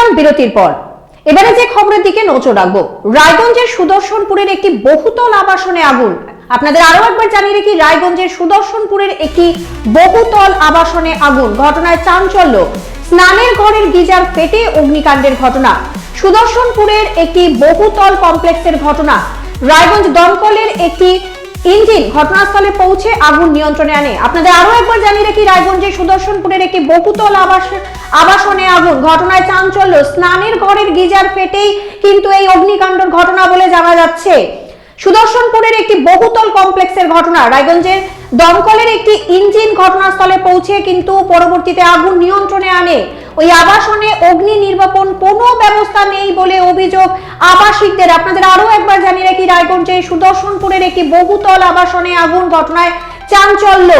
ফিরলাম বিরতির পর। এবারে যে খবরের দিকে নজর রাখবো, রায়গঞ্জের সুদর্শনপুরের একটি বহুতল আবাসনে আগুন। আপনাদের আরো একবার জানিয়ে রাখি, রায়গঞ্জের সুদর্শনপুরের একটি বহুতল আবাসনে আগুন, ঘটনায় চাঞ্চল্য। স্নানের ঘরের গিজার ফেটে অগ্নিকাণ্ডের ঘটনা। সুদর্শনপুরের একটি বহুতল কমপ্লেক্সের ঘটনা। রায়গঞ্জ দমকলের একটি ইঞ্জিন ঘটনাস্থলে পৌঁছে আগুন নিয়ন্ত্রণে আনে। আপনাদের আরো একবার জানিয়ে রাখি, রায়গঞ্জের সুদর্শনপুরের একটি বহুতল আবাসনে আগুন, ঘটনায় চাঞ্চল্য। স্নানের ঘরের গিজার ফেটেই কিন্তু এই অগ্নিকাণ্ডের ঘটনা বলে জানা যাচ্ছে। সুদর্শনপুরের একটি বহুতল কমপ্লেক্সের ঘটনা। রায়গঞ্জের দমকলের একটি ইঞ্জিন ঘটনাস্থলে পৌঁছে কিন্তু পরবর্তীতে আগুন নিয়ন্ত্রণে আনে। ওই আবাসনে অগ্নি নির্বাপন কোনো ব্যবস্থা নেই বলে অভিযোগ আবাসিকদের। আপনাদের আরো একবার জানিয়ে রাখি, রায়গঞ্জের সুদর্শনপুরের একটি বহুতল আবাসনে আগুন, ঘটনায় চাঞ্চল্য।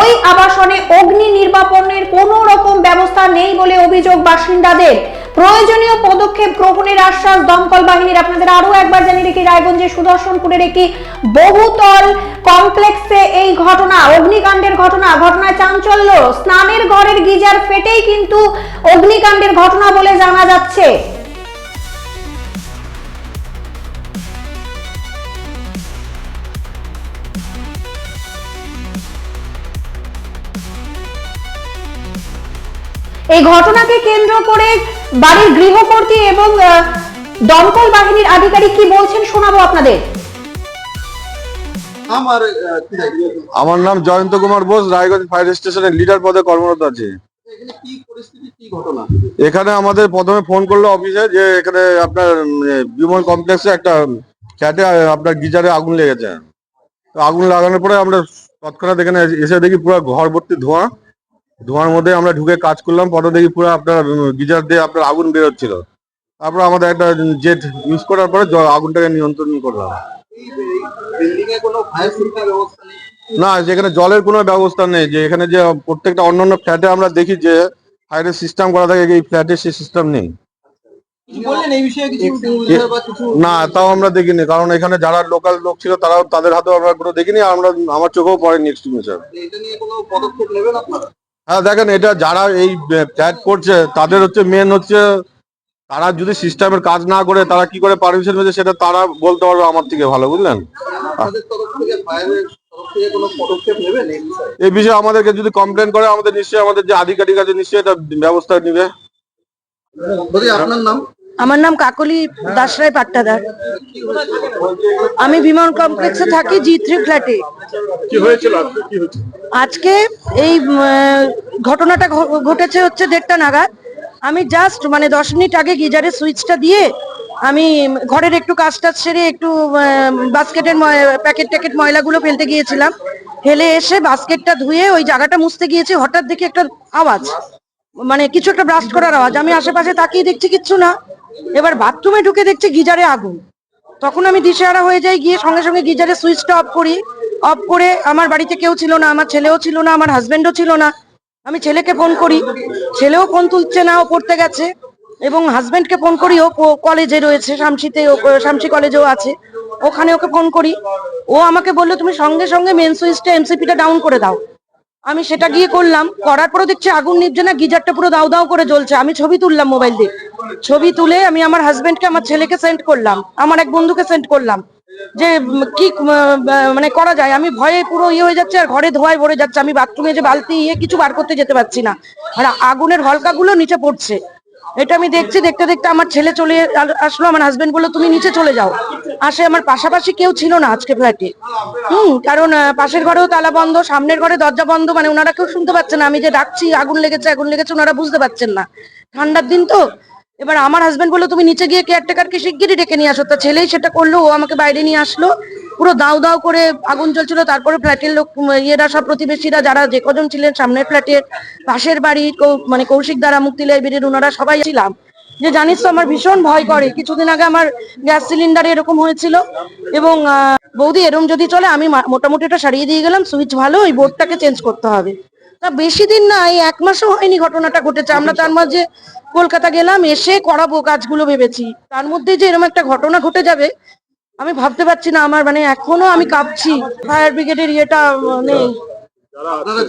ওই আবাসনে অগ্নি নির্বাপনের কোনো রকম ব্যবস্থা নেই বলে অভিযোগ বাসিন্দাদের। প্রয়োজনীয় পদক্ষেপ গ্রহণের আশ্বাস দমকল বাহিনীর। আপনাদের আরো একবার জানিয়ে রাখি, রায়গঞ্জের সুদর্শনপুরের একটি বহুতল কমপ্লেক্সে এই ঘটনা, অগ্নিকাণ্ডের ঘটনা, ঘটনায় চাঞ্চল্য। স্নানের ঘরের গিজার ফেটেই কিন্তু অগ্নিকাণ্ডের ঘটনা বলে জানা যাচ্ছে। এই ঘটনাকে কেন্দ্র করে বাড়ির গৃহকর্ত্রী এবং দমকল বাহিনীর আধিকারিক কি বলছেন শোনাবো আপনাদের। আমার নাম জয়ন্ত কুমার বোস, রায়গঞ্জ ফায়ার স্টেশনের লিডার পদে কর্মরত আছে। এখানে আমাদের প্রথমে ফোন করলো অফিসে যে এখানে আপনার বিমল কমপ্লেক্সে একটা ফ্ল্যাটে আপনার গিজারে আগুন লেগেছে। তো আগুন লাগানোর পরে আমরা তৎক্ষণাৎ এখানে এসে দেখি পুরো ঘর ভর্তি ধোঁয়া। ধোঁয়ার মধ্যে আমরা ঢুকে কাজ করলাম। পরে দেখি পুরো আপনার গিজার দিয়ে আপনার আগুন বেরোচ্ছিল। তারপর আমাদের একটা জেট ইউজ করার পরে আগুনটাকে নিয়ন্ত্রণ করলাম। না, যেখানে জলের কোনো ব্যবস্থা নেই। যে এখানে যে প্রত্যেকটা অন্যান্য ফ্ল্যাটে আমরা দেখি যে ফায়ারের সিস্টেম করা থাকে, এই ফ্ল্যাটে সেই সিস্টেম নেই। না, তাও আমরা দেখিনি, কারণ এখানে যারা লোকাল লোক ছিল তারাও, তাদের হাতেও আমরা কোনো দেখিনি। আমরা, আমার চোখেও পড়েনি এক্সটিংগুইশার। হ্যাঁ দেখেন, এটা যারা এই ফ্ল্যাট করছে তাদের হচ্ছে মেন হচ্ছে, তারা যদি সিস্টেমের কাজ না করে তারা কি করে পারমিশন পেয়েছে সেটা তারা বলতে পারবে আমার থেকে ভালো, বুঝলেন। এই বিষয়ে আমাদেরকে যদি কমপ্লেন করে, আমাদের নিশ্চয়ই, আমাদের যে আধিকারিক আছে নিশ্চয়ই এটা ব্যবস্থা নিবে। আপনার নাম? আমার নাম কাকলি দাসরায় পাট্টাদার। আমি বিমান কমপ্লেক্সে থাকি, G3 ফ্ল্যাটে। কি হয়েছিল আজকে এই ঘটনাটা ঘটেছে হচ্ছে 1:30 নাগাদ। আমি জাস্ট 10 মিনিট আগে গিজারের সুইচটা দিয়ে আমি ঘরের একটু কাজটা সেরে একটু বাস্কেটের প্যাকেট ময়লাগুলো ফেলতে গিয়েছিলাম। ফেলে এসে বাস্কেটটা ধুয়ে ওই জায়গাটা মুছতে গিয়েছি, হঠাৎ দেখি একটা আওয়াজ, কিছু একটা ব্রাস্ট করার আওয়াজ। আমি আশেপাশে তাকিয়ে দেখছি কিচ্ছু না। এবার বাথরুমে ঢুকে দেখছি গিজারে আগুন। তখন আমি দিশেহারা হয়ে যাই, গিয়ে সঙ্গে সঙ্গে গিজারের সুইচটা অফ করি। অফ করে, আমার বাড়িতে কেউ ছিল না, আমার ছেলেও ছিল না, আমার হাজবেন্ডও ছিল না। আমি ছেলেকে ফোন করি, ছেলেও ফোন তুলছে না, ও পড়তে গেছে। এবং হাজবেন্ডকে ফোন করি, ও কলেজে রয়েছে, শামসি কলেজেও আছে, ওখানে ওকে ফোন করি। ও আমাকে বললো তুমি সঙ্গে সঙ্গে মেন সুইচটা এমসিপিটা ডাউন করে দাও। আমি সেটা গিয়ে করলাম, করার পরে দেখছি আগুন নিভছে না, গিজারটা পুরো দাউ দাউ করে জ্বলছে। আমি ছবি তুললাম মোবাইল দিয়ে, ছবি তুলে আমি আমার হাজবেন্ডকে, আমার ছেলেকে সেন্ড করলাম, আমার এক বন্ধুকে সেন্ড করলাম যে কি করা যায়। আমি ভয়ে পুরো হয়ে যাচ্ছে, আর ঘরে ধোঁয়ায় ভরে যাচ্ছে। আমি বাথরুমে যে বালতি কিছু বার করতে যেতে পারছি না, আর আগুনের হলকাগুলো নিচে পড়ছে। এটা আমি দেখছি, দেখতে দেখতে আমার ছেলে চলে আসলো। আমার হাজবেন্ড বললো তুমি নিচে চলে যাও। আসে, আমার পাশাপাশি কেউ ছিল না আজকে ফ্ল্যাটে। কারণ পাশের ঘরেও তালা বন্ধ, সামনের ঘরে দরজা বন্ধ। ওনারা কেউ শুনতে পাচ্ছে না আমি যে ডাকছি আগুন লেগেছে আগুন লেগেছে, ওনারা বুঝতে পারছেন না। ঠান্ডার দিন তো। এবার আমার হাজবেন্ড বললো তুমি নিচে গিয়ে কেয়ারটেকারকে শিগগিরই ডেকে নিয়ে আসো। তা ছেলেই সেটা করলো, ও আমাকে বাইরে নিয়ে আসলো। পুরো দাউ দাউ করে আগুন জ্বলছিল। তারপরে ফ্ল্যাটের লোক, ইয়েরা সব প্রতিবেশীরা যারা যে কজন ছিলেন, সামনের ফ্ল্যাটের, পাশের বাড়ির, কৌশিক দ্বারা, মুক্তি লাইব্রেরির, ওনারা সবাই ছিলাম। যে জানিস তো আমার ভীষণ ভয় করে। কিছুদিন আগে আমার গ্যাস সিলিন্ডারে এরকম হয়েছিল। এবং বৌদি এরকম যদি চলে, আমি মোটামুটি এটা সারিয়ে দিয়ে গেলাম, সুইচ ভালো, ওই বোর্ডটাকে চেঞ্জ করতে হবে। তা বেশি দিন না, এই 1 মাসও হয়নি ঘটনাটা ঘটেছে। আমরা তার মাঝে কলকাতা গেলাম, এসে করাবো কাজগুলো ভেবেছি, তার মধ্যে যে এরকম একটা ঘটনা ঘটে যাবে আমি ভাবতে পারছি না। আমার এখনো আমি কাঁপছি। ফায়ার ব্রিগেডের ইয়েটা নেই। আপনারা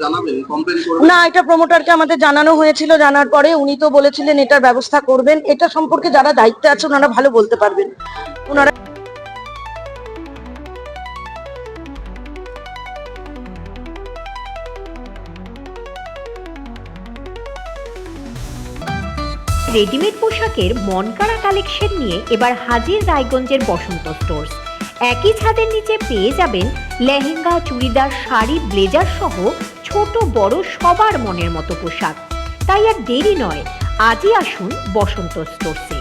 জানাবেন কমপ্লেন করবেন। না, এটা প্রমোটারকে আমাদের জানানো হয়েছিল, জানার পরে উনি তো বলেছিলেন এটার ব্যবস্থা করবেন। এটা সম্পর্কে যারা দায়িত্বে আছে ওনারা ভালো বলতে পারবেন। ওনারা রেডিমেড পোশাকের মনকাড়া কালেকশন নিয়ে এবার হাজির রায়গঞ্জের বসন্ত স্টোর্স। একই ছাদের নিচে পেয়ে যাবেন লেহেঙ্গা, চুড়িদার, শাড়ি, ব্লেজার সহ ছোট বড় সবার মনের মতো পোশাক। তাই আর দেরি নয়, আজই আসুন বসন্ত স্টোর্সে।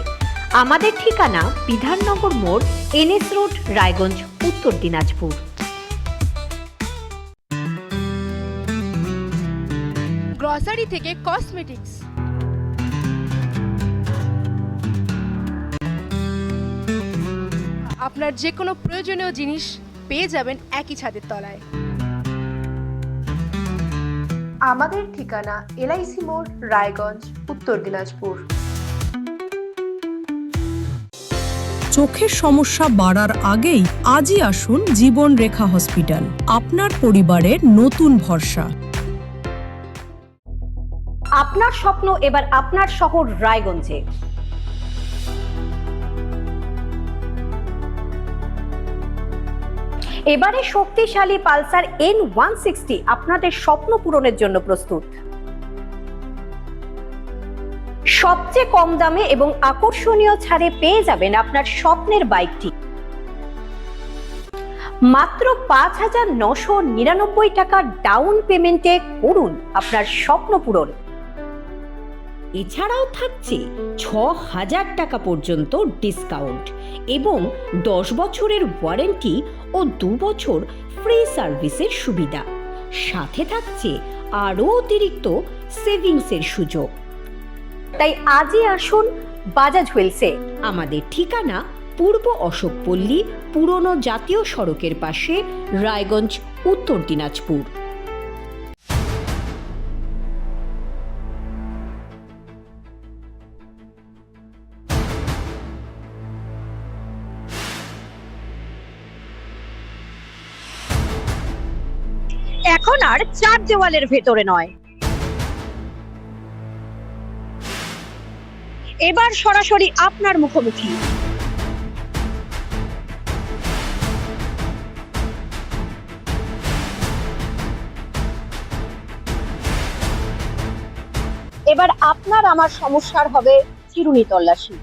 আমাদের ঠিকানা বিধাননগর মোড়, NS রোড, রায়গঞ্জ, উত্তর দিনাজপুর। গ্রসারি থেকে কসমেটিক্স, আপনার যে কোনো প্রয়োজনীয় জিনিস পেয়ে যাবেন একই ছাদের তলায়। আমাদের ঠিকানা LIC মোড়, রায়গঞ্জ, উত্তর দিনাজপুর। চোখের সমস্যা বাড়ার আগেই আজই আসুন জীবন রেখা হসপিটাল, আপনার পরিবারের নতুন ভরসা। আপনার স্বপ্ন এবার আপনার শহর রায়গঞ্জে। এবারে শক্তিশালী পালসার N160 আপনাদের স্বপ্ন পূরণের জন্য প্রস্তুত। সবচেয়ে কম দামে এবং আকর্ষণীয় ছাড়ে পেয়ে যাবেন আপনার স্বপ্নের বাইকটি। মাত্র 5,999 টাকা ডাউন পেমেন্টে করুন আপনার স্বপ্ন পূরণ। এছাড়াও থাকছে 6,000 টাকা পর্যন্ত ডিসকাউন্ট এবং 10 বছরের ওয়ারেন্টি ও 2 বছর ফ্রি সার্ভিসের সুবিধা। সাথে থাকছে আরও অতিরিক্ত সেভিংসের সুযোগ। তাই আজই আসুন বাজাজ হুইলসে। আমাদের ঠিকানা পূর্ব অশোকপল্লী, পুরনো জাতীয় সড়কের পাশে, রায়গঞ্জ, উত্তর দিনাজপুর। এখন আর চার দেওয়ালের ভেতরে নয়, এবার সরাসরি আপনার মুখোমুখি। এবার আপনার আমার সমস্যার হবে চিরুনি তল্লাশি।